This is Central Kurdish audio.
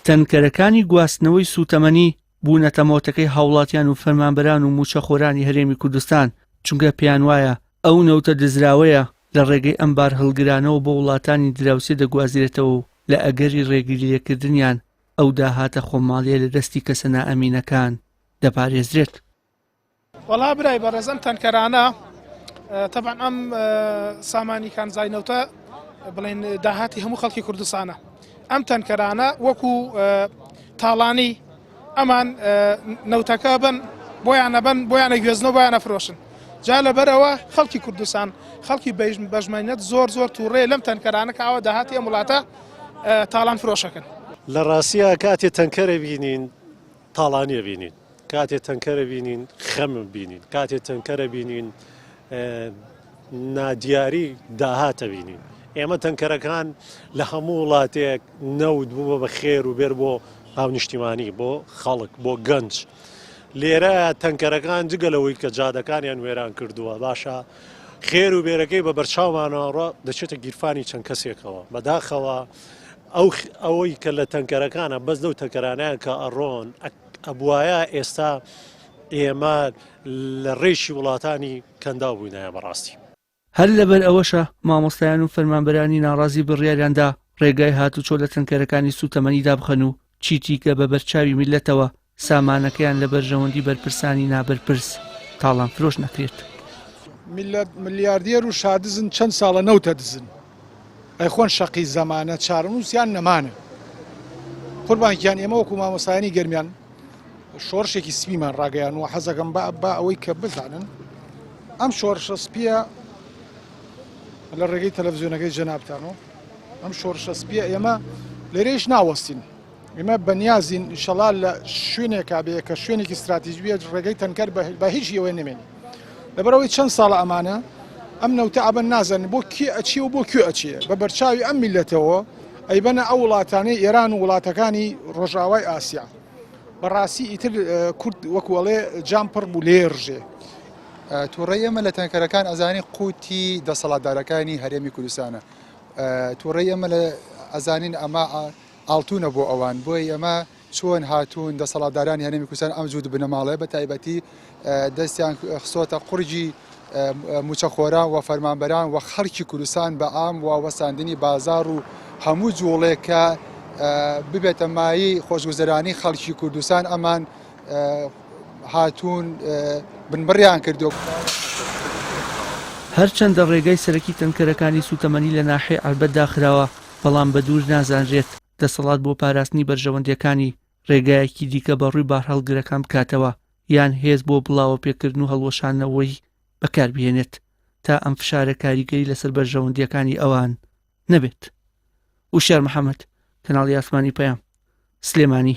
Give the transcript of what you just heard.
تەنکەرەکانی گواستنەوەی سوتەمەنی بوونەتە مۆتەکەی هاوڵاتیان و فەرمانبەران و موچەخۆرانی هەرێمی کوردستان، چونکە پێیان وایە ئەو نەوتە دزراوەیە لە ڕێگەی ئەمبار هەڵگرانەوە بۆ وڵاتانی دراوسێ دەگوازرێتەوە و لە ئەگەری ڕێگریلێکردنیان ئەو داهاتە خۆماڵیە لە دەستی کەسە نائەمینەکان دەپارێزرێت. وەڵا برای بەڕێزم تەنکەرانە طبعا ئەم سامانی کانزاینەوتە بڵێن داهاتی هەموو خەڵکی کوردستانە. ئەم تەنکەرانە وەکو تاڵانی ئەمان نەوتەکە بن بۆیانە بن بۆیانە گوێزنەوە بۆیانە فرۆشن. جا لەبەرەوە خەڵکی کوردستان خەڵکی بەژمێنێت زۆر تووڕێ لەم تەنکەرانە کەوە داهاتی ئەم وڵاتە تاڵان فرۆشەکەن. لە ڕاستیە کاتێ تەنکەرە بینین تاڵانیە بینین، کاتێ تەنکەرە بینین خەم بینین، کاتێ تەنکەرە بینین نادیاری داهاتە بینین. ئێمە تەنکەرەکان لە هەموو وڵاتێک نەود بووە بە خێر و بێر بۆ هاونیشتیمانی بۆ خەڵک بۆ گەنج. لێرە تەنکەرەکان جگەلەوەی کە جادەکانیان وێران کردووە باشە خێر و بێرەکەی بە بەرچاومانەوە دەچێتە گیرفانی چەند کەسێکەوە بەداخەوە ئەوەی کە لە تەنکەرەکانە بەس دەو تەنکەرانیان کە ئەڕۆن ئەبوایە ئێستا ئێمە لە ڕێشی وڵاتانی کەندا بووینایە بەڕاستی. هەر لەبەر ئەوەشە مامۆستایان و فەرمانبەرانی ناڕازی بڕیاریاندا ڕێگای هاتوچۆ لە تەنکەرەکانی سوتەمەنیدا بخەن و چیتی کە بە بەرچاوی میلەتەوە سامانەکەیان لە بەرژەوەندی بەرپرسانی نابەرپرس تاڵان فرۆش نەکرێت. ملیاردێر و شادزن چەند ساڵە نەوتە دزن ئەیخۆن شەقی زەمانە چارەنووسیان نەمانە قوربانیان ئێمە وەکو مامۆستایانی گەرمیان شۆڕشێکی سپیمان ڕاگەیان و حەزەکەم بە ئەوەی کە بزانن ئەم شۆڕشە سپیە لە ڕێگەی تەلەڤیزیۆنەکەی جەنابتانەوە ئەم شۆڕشە سپیە ئێمە لێرەیش ناوەستین. ئێمە بەنیازین ئینشەڵا لە شوێنێکا بێ کە شوێنێکی استراتیژیە ڕێگەی تەنکەر بە هیچ شێوەیە نەمێنی. لەبەرەوەی چەند ساڵە ئەمانە ئەم نەوتە ئەبەن نازانن بۆ کێ ئەچی و بۆ کوێ ئەچیە بە بەرچاوی ئەم میلەتەوە ئەیبەنە ئەو وڵاتانەی ئێران و وڵاتەکانی ڕۆژاوای ئاسیا. بەڕاستی ئیتر کورد وەکوەڵێ جامپڕ بوو لێڕژێ. تووڕێی ئەمە لە تەنکەرەکان ئەزانی قوتی دەسەڵاتدارەکانی هەرێمی کوردستانە. تووڕێی ئەمە لە ئەزانین ئەمە ئاڵتونە بۆ ئەوان بۆی ئەمە چۆن هاتوون دەسەڵاتدارانی هەرێمی کوردستان ئەم جوود بنەماڵێ بە تایبەتی دەستیان خستۆتە قورجی موچەخۆران و فەرمانبەران و خەڵکی کوردستان بە ئام واوەساندنی بازار و هەموو جوڵێکە ببێتە مایی خۆشگوزەرانی خەڵکی کوردستان ئەمان هاتوون بنبڕیان کردو. هەرچەندە ڕێگای سەرەکی تەنکەرەکانی سوتەمەنی لە ناحێ ئەلبەت داخراوە بەڵام بە دوور نازانرێت دەسەڵات بۆ پاراستنی بەرژەوەندیەکانی ڕێگایەکی دیکە بە ڕووی بارهەڵگرەکان بکاتەوە یان هێز بۆ بڵاوە پێکردن و هەڵوەشانەوەی بەکاربهێنێت تا ئەم فشارە کاریگەری لەسەر بەرژەوەندیەکانی ئەوان نەبێت. وشار محەممەد، کەناڵی ئاسمانی پەیام، سلێمانی.